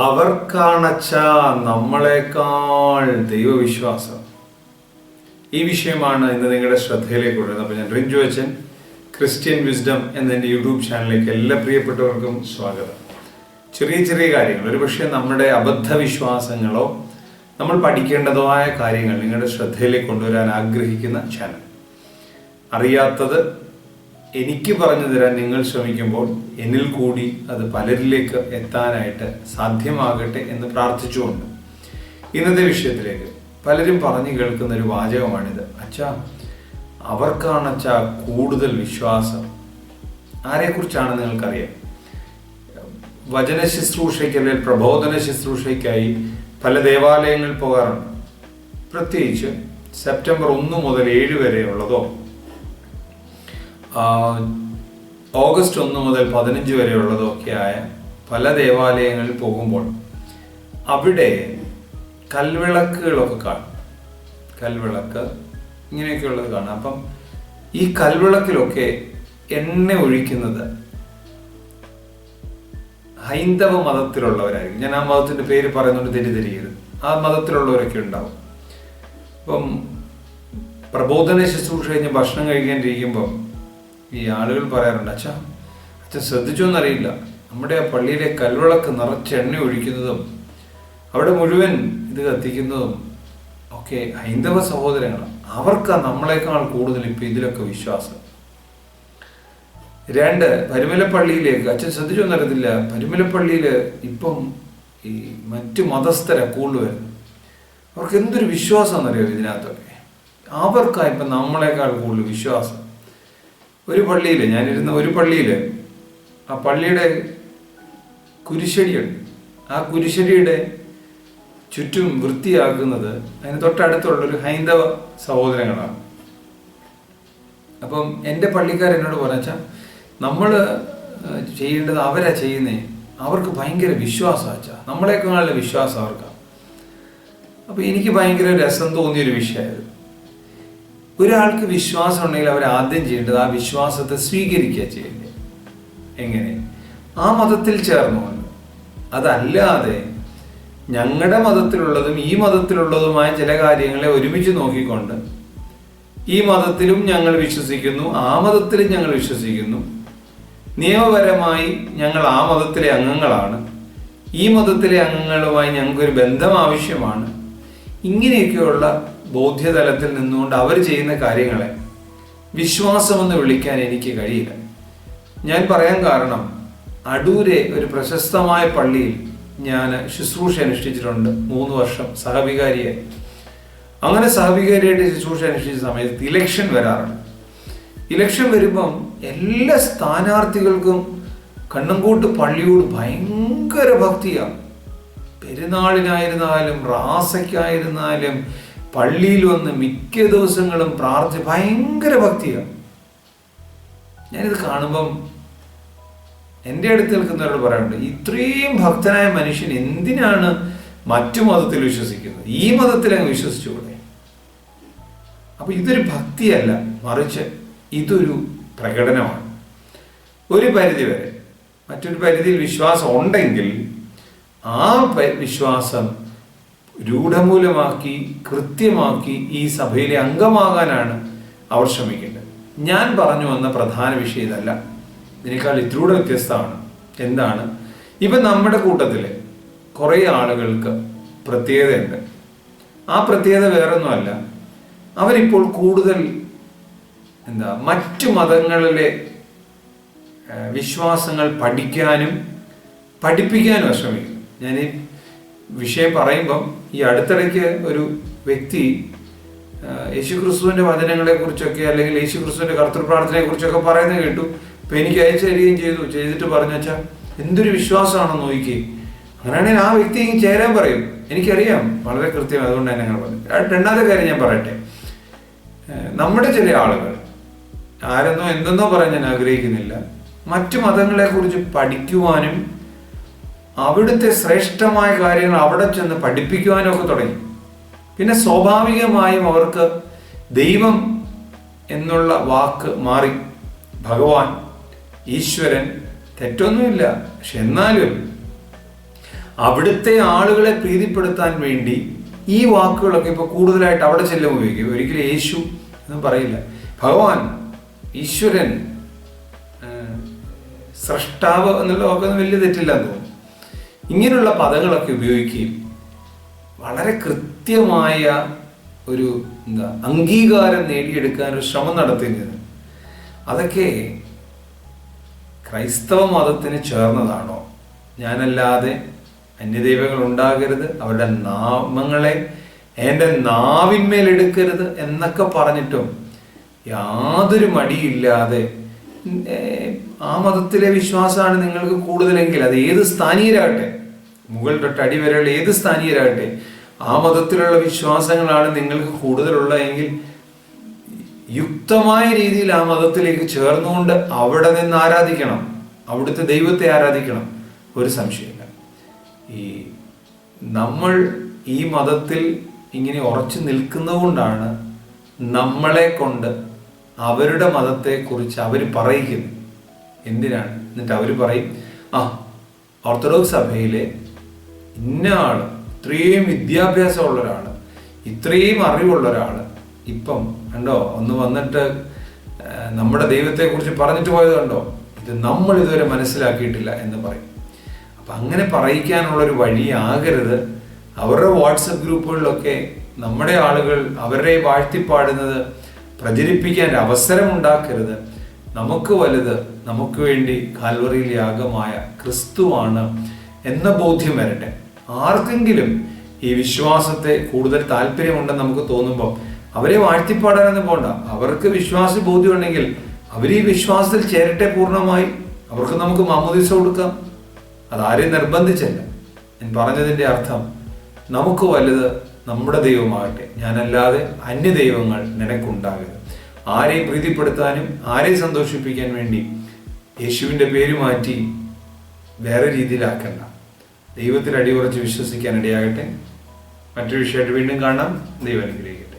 അവർക്കാണച്ച നമ്മളെക്കാൾ ദൈവവിശ്വാസം. ഈ വിഷയമാണ് ഇന്ന് നിങ്ങളുടെ ശ്രദ്ധയിലേക്ക് കൊണ്ടുവരുന്നത്. അപ്പോൾ ഞാൻ റിഞ്ചു അച്ഛൻ, ക്രിസ്ത്യൻ വിസ്ഡം എന്ന എൻ്റെ യൂട്യൂബ് ചാനലിലേക്ക് എല്ലാ പ്രിയപ്പെട്ടവർക്കും സ്വാഗതം. ചെറിയ ചെറിയ കാര്യങ്ങൾ, ഒരുപക്ഷെ നമ്മുടെ അബദ്ധവിശ്വാസങ്ങളോ നമ്മൾ പഠിക്കേണ്ടതായ കാര്യങ്ങൾ നിങ്ങളുടെ ശ്രദ്ധയിലേക്ക് കൊണ്ടുവരാൻ ആഗ്രഹിക്കുന്ന ചാനൽ. അറിയാത്തത് എനിക്ക് പറഞ്ഞു തരാൻ നിങ്ങൾ ശ്രമിക്കുമ്പോൾ എന്നിൽ കൂടി അത് പലരിലേക്ക് എത്താനായിട്ട് സാധ്യമാകട്ടെ എന്ന് പ്രാർത്ഥിച്ചുകൊണ്ട് ഇന്നത്തെ വിഷയത്തിലേക്ക് പലരും പറഞ്ഞു കേൾക്കുന്ന ഒരു വാചകമാണിത്. അച്ഛാ, അവർക്കാണ് അച്ഛാ കൂടുതൽ വിശ്വാസം. ആരെക്കുറിച്ചാണ് നിങ്ങൾക്കറിയാം? വചന ശുശ്രൂഷയ്ക്ക് അല്ലെങ്കിൽ പ്രബോധന ശുശ്രൂഷയ്ക്കായി പല ദേവാലയങ്ങളിൽ പോകാറുണ്ട്. പ്രത്യേകിച്ച് സെപ്റ്റംബർ 1 മുതൽ 7 വരെയുള്ളതോ ഓഗസ്റ്റ് 1 മുതൽ 15 വരെയുള്ളതോ ഒക്കെയായ പല ദേവാലയങ്ങളിൽ പോകുമ്പോൾ അവിടെ കൽവിളക്കുകളൊക്കെ കാണും. കൽവിളക്ക് ഇങ്ങനെയൊക്കെയുള്ളത് കാണാം. അപ്പം ഈ കൽവിളക്കിലൊക്കെ എണ്ണ ഒഴിക്കുന്നത് ഹൈന്ദവ മതത്തിലുള്ളവരായിരിക്കും. ഞാൻ ആ മതത്തിൻ്റെ പേര് പറയുന്നുണ്ട്, തെറ്റിദ്ധരിക്കരുത്. ആ മതത്തിലുള്ളവരൊക്കെ ഉണ്ടാവും. അപ്പം പ്രബോധന ശുശ്രൂഷ കഴിഞ്ഞ് ഭക്ഷണം കഴിക്കാനിരിക്കുമ്പം ഈ ആളുകൾ പറയാറുണ്ട്, അച്ഛൻ ശ്രദ്ധിച്ചോന്നറിയില്ല, നമ്മുടെ ആ പള്ളിയിലെ കൽവിളക്ക് നിറച്ച് എണ്ണ ഒഴിക്കുന്നതും അവിടെ മുഴുവൻ ഇത് കത്തിക്കുന്നതും ഒക്കെ ഹൈന്ദവ സഹോദരങ്ങളാണ്. അവർക്ക് നമ്മളെക്കാൾ കൂടുതൽ ഇപ്പം ഇതിലൊക്കെ വിശ്വാസം. 2, പരുമലപ്പള്ളിയിലേക്ക് അച്ഛൻ ശ്രദ്ധിച്ചോന്നറിയത്തില്ല, പരുമലപ്പള്ളിയിൽ ഇപ്പം ഈ മറ്റു മതസ്ഥരെ കൂടുതൽ വരുന്നു. അവർക്ക് എന്തൊരു വിശ്വാസമെന്നറിയാം ഇതിനകത്തൊക്കെ. അവർക്കാണ് ഇപ്പം നമ്മളെക്കാൾ കൂടുതൽ വിശ്വാസം. ഒരു പള്ളിയിൽ, ഞാനിരുന്ന ഒരു പള്ളിയിൽ, ആ പള്ളിയുടെ കുരിശടിയുണ്ട്. ആ കുരിശടിയുടെ ചുറ്റും വൃത്തിയാക്കുന്നത് അതിന് തൊട്ടടുത്തുള്ളൊരു ഹൈന്ദവ സഹോദരങ്ങളാണ്. അപ്പം എൻ്റെ പള്ളിക്കാരെന്നോട് പറഞ്ഞാൽ നമ്മൾ ചെയ്യേണ്ടത് അവരാ ചെയ്യുന്നേ, അവർക്ക് ഭയങ്കര വിശ്വാസമാച്ചാ, നമ്മളെക്കാളുള്ള വിശ്വാസം അവർക്കാണ്. അപ്പം എനിക്ക് ഭയങ്കര രസം തോന്നിയൊരു വിഷയമായത്. ഒരാൾക്ക് വിശ്വാസം ഉണ്ടെങ്കിൽ അവർ ആദ്യം ചെയ്യേണ്ടത് ആ വിശ്വാസത്തെ സ്വീകരിക്കുക ചെയ്യേണ്ടത്. എങ്ങനെ? ആ മതത്തിൽ ചേർന്നുകൊണ്ട്. അതല്ലാതെ ഞങ്ങളുടെ മതത്തിലുള്ളതും ഈ മതത്തിലുള്ളതുമായ ചില കാര്യങ്ങളെ ഒരുമിച്ച് നോക്കിക്കൊണ്ട് ഈ മതത്തിലും ഞങ്ങൾ വിശ്വസിക്കുന്നു, ആ മതത്തിലും ഞങ്ങൾ വിശ്വസിക്കുന്നു, നിയമപരമായി ഞങ്ങൾ ആ മതത്തിലെ അംഗങ്ങളാണ്, ഈ മതത്തിലെ അംഗങ്ങളുമായി ഞങ്ങൾക്കൊരു ബന്ധം ആവശ്യമാണ്, ഇങ്ങനെയൊക്കെയുള്ള ബോധ്യതലത്തിൽ നിന്നുകൊണ്ട് അവർ ചെയ്യുന്ന കാര്യങ്ങളെ വിശ്വാസമെന്ന് വിളിക്കാൻ എനിക്ക് കഴിയില്ല. ഞാൻ പറയാൻ കാരണം, അടൂരെ ഒരു പ്രശസ്തമായ പള്ളിയിൽ ഞാൻ ശുശ്രൂഷ അനുഷ്ഠിച്ചിട്ടുണ്ട് 3 വർഷം സഹവികാരിയായി. അങ്ങനെ സഹവികാരിയായിട്ട് ശുശ്രൂഷ അനുഷ്ഠിച്ച സമയത്ത് ഇലക്ഷൻ വരാറുണ്ട്. ഇലക്ഷൻ വരുമ്പം എല്ലാ സ്ഥാനാർത്ഥികൾക്കും കണ്ണങ്കോട്ട് പള്ളിയോട് ഭയങ്കര ഭക്തിയാണ്. പെരുന്നാളിനായിരുന്നാലും റാസയ്ക്കായിരുന്നാലും പള്ളിയിൽ വന്ന് മിക്ക ദിവസങ്ങളും ഭയങ്കര ഭക്തിയാണ്. ഞാനിത് കാണുമ്പം എൻ്റെ അടുത്ത് നിൽക്കുന്നവരോട് പറയാറുണ്ട്, ഇത്രയും ഭക്തനായ മനുഷ്യൻ എന്തിനാണ് മറ്റു മതത്തിൽ വിശ്വസിക്കുന്നത്? ഈ മതത്തിൽ അങ്ങ് വിശ്വസിച്ചുകൂടെ? അപ്പൊ ഇതൊരു ഭക്തിയല്ല, മറിച്ച് ഇതൊരു പ്രകടനമാണ്. ഒരു പരിധി വരെ. മറ്റൊരു പരിധിയിൽ വിശ്വാസം ഉണ്ടെങ്കിൽ ആ വിശ്വാസം രൂഢമൂലമാക്കി കൃത്യമാക്കി ഈ സഭയിലെ അംഗമാകാനാണ് അവർ ശ്രമിക്കേണ്ടത്. ഞാൻ പറഞ്ഞു വന്ന പ്രധാന വിഷയം ഇതല്ല, ഇതിനേക്കാൾ ഇത്തിലൂടെ വ്യത്യസ്തമാണ്. എന്താണ്? ഇപ്പം നമ്മുടെ കൂട്ടത്തിലെ കുറേ ആളുകൾക്ക് പ്രത്യേകതയുണ്ട്. ആ പ്രത്യേകത വേറൊന്നുമല്ല, അവരിപ്പോൾ കൂടുതൽ മറ്റു മതങ്ങളിലെ വിശ്വാസങ്ങൾ പഠിക്കാനും പഠിപ്പിക്കാനും ശ്രമിക്കും. ഞാൻ ഈ വിഷയം പറയുമ്പം ഈ അടുത്തിടയ്ക്ക് ഒരു വ്യക്തി യേശുക്രിസ്തുവിൻ്റെ വചനങ്ങളെ കുറിച്ചൊക്കെ അല്ലെങ്കിൽ യേശുക്രിസ്തുവിൻ്റെ കർത്തൃപ്രാർത്ഥനയെ കുറിച്ചൊക്കെ പറയുന്നത് കേട്ടു. അപ്പം എനിക്ക് അയച്ചു തരികയും ചെയ്തിട്ട് പറഞ്ഞു, വെച്ചാൽ എന്തൊരു വിശ്വാസമാണെന്ന് നോക്കി. അങ്ങനെയാണെങ്കിൽ ആ വ്യക്തി ഇങ്ങനെ ചേരാൻ പറയും. എനിക്കറിയാം വളരെ കൃത്യം, അതുകൊണ്ട് തന്നെ അങ്ങനെ പറഞ്ഞു. 2ാമത്തെ കാര്യം ഞാൻ പറയട്ടെ. നമ്മുടെ ചില ആളുകൾ ആരെന്നോ എന്തെന്നോ പറയാൻ ഞാൻ ആഗ്രഹിക്കുന്നില്ല, മറ്റു മതങ്ങളെക്കുറിച്ച് പഠിക്കുവാനും അവിടുത്തെ ശ്രേഷ്ഠമായ കാര്യങ്ങൾ അവിടെ ചെന്ന് പഠിപ്പിക്കുവാനും ഒക്കെ തുടങ്ങി. പിന്നെ സ്വാഭാവികമായും അവർക്ക് ദൈവം എന്നുള്ള വാക്ക് മാറി. ഭഗവാൻ, ഈശ്വരൻ, തെറ്റൊന്നുമില്ല. പക്ഷെ എന്നാലും അവിടുത്തെ ആളുകളെ പ്രീതിപ്പെടുത്താൻ വേണ്ടി ഈ വാക്കുകളൊക്കെ ഇപ്പോൾ കൂടുതലായിട്ട് അവിടെ ചെല്ലും ഉപയോഗിക്കും. ഒരിക്കലും യേശു എന്നും പറയില്ല. ഭഗവാൻ, ഈശ്വരൻ, സ്രഷ്ടാവ് എന്നുള്ള വാക്കൊന്നും വലിയ തെറ്റില്ലെന്ന് തോന്നുന്നു. ഇങ്ങനെയുള്ള പദങ്ങളൊക്കെ ഉപയോഗിക്കുകയും വളരെ കൃത്യമായ ഒരു അംഗീകാരം നേടിയെടുക്കാൻ ഒരു ശ്രമം നടത്തുന്നത്, അതൊക്കെ ക്രൈസ്തവ മതത്തിന് ചേർന്നതാണോ? ഞാനല്ലാതെ അന്യദൈവങ്ങൾ ഉണ്ടാകരുത്, അവരുടെ നാമങ്ങളെ എൻ്റെ നാവിന്മേലെടുക്കരുത് എന്നൊക്കെ പറഞ്ഞിട്ടും യാതൊരു മടിയില്ലാതെ ആ മതത്തിലെ വിശ്വാസമാണ് നിങ്ങൾക്ക് കൂടുതലെങ്കിൽ, അത് ഏത് സ്ഥാനീയരാകട്ടെ, മുകൾ തൊട്ട് അടി വരെയുള്ള ഏത് സ്ഥാനീയരാകട്ടെ, ആ മതത്തിലുള്ള വിശ്വാസങ്ങളാണ് നിങ്ങൾക്ക് കൂടുതലുള്ളതെങ്കിൽ യുക്തമായ രീതിയിൽ ആ മതത്തിലേക്ക് ചേർന്നുകൊണ്ട് അവിടെ നിന്ന് ആരാധിക്കണം, അവിടുത്തെ ദൈവത്തെ ആരാധിക്കണം. ഒരു സംശയമില്ല. ഈ നമ്മൾ ഈ മതത്തിൽ ഇങ്ങനെ ഉറച്ചു നിൽക്കുന്നത് കൊണ്ടാണ് നമ്മളെ കൊണ്ട് അവരുടെ മതത്തെക്കുറിച്ച് അവർ പറയിക്കുന്നത്. എന്തിനാണ്? എന്നിട്ട് അവർ പറയും, ഓർത്തഡോക്സ് സഭയിലെ ഇന്ന ആള്, ഇത്രയും വിദ്യാഭ്യാസമുള്ള ഒരാൾ, ഇത്രയും അറിവുള്ള ഒരാൾ ഇപ്പം കണ്ടോ ഒന്ന് വന്നിട്ട് നമ്മുടെ ദൈവത്തെക്കുറിച്ച് പറഞ്ഞിട്ട് പോയത് കണ്ടോ, ഇത് നമ്മൾ ഇതുവരെ മനസ്സിലാക്കിയിട്ടില്ല എന്ന് പറയും. അപ്പം അങ്ങനെ പറയിക്കാനുള്ളൊരു വഴിയാകരുത്. അവരുടെ വാട്സപ്പ് ഗ്രൂപ്പുകളിലൊക്കെ നമ്മുടെ ആളുകൾ അവരുടെ വാഴ്ത്തിപ്പാടുന്നത് പ്രചരിപ്പിക്കാൻ അവസരം ഉണ്ടാക്കരുത്. നമുക്ക് വലുത്, നമുക്ക് വേണ്ടി കാൽവറിയിൽ യാഗമായ ക്രിസ്തുവാണ് എന്ന ബോധ്യം വരട്ടെ. ആർക്കെങ്കിലും ഈ വിശ്വാസത്തെ കൂടുതൽ താല്പര്യമുണ്ടെന്ന് നമുക്ക് തോന്നുമ്പോൾ അവരെ വാഴ്ത്തിപ്പാടാനൊന്നും പോണ്ട. അവർക്ക് വിശ്വാസ ബോധ്യം ഉണ്ടെങ്കിൽ അവർ ഈ വിശ്വാസത്തിൽ ചേരട്ടെ പൂർണ്ണമായി. അവർക്ക് നമുക്ക് മാമോദീസ കൊടുക്കാം, അതാരെയും നിർബന്ധിച്ചല്ല. ഞാൻ പറഞ്ഞതിൻ്റെ അർത്ഥം, നമുക്ക് വലുത് നമ്മുടെ ദൈവമാകട്ടെ, ഞാനല്ലാതെ അന്യ ദൈവങ്ങൾ നിനക്കുണ്ടാകരുത്. ആരെയും പ്രീതിപ്പെടുത്താനും ആരെയും സന്തോഷിപ്പിക്കാൻ വേണ്ടി യേശുവിൻ്റെ പേര് മാറ്റി വേറെ രീതിയിലാക്കണ്ട. ദൈവത്തിൽ അടിയുറച്ച് വിശ്വസിക്കാൻ ഇടയാകട്ടെ. മറ്റൊരു വിഷയമായിട്ട് വീണ്ടും കാണാം. ദൈവം അനുഗ്രഹിക്കട്ടെ.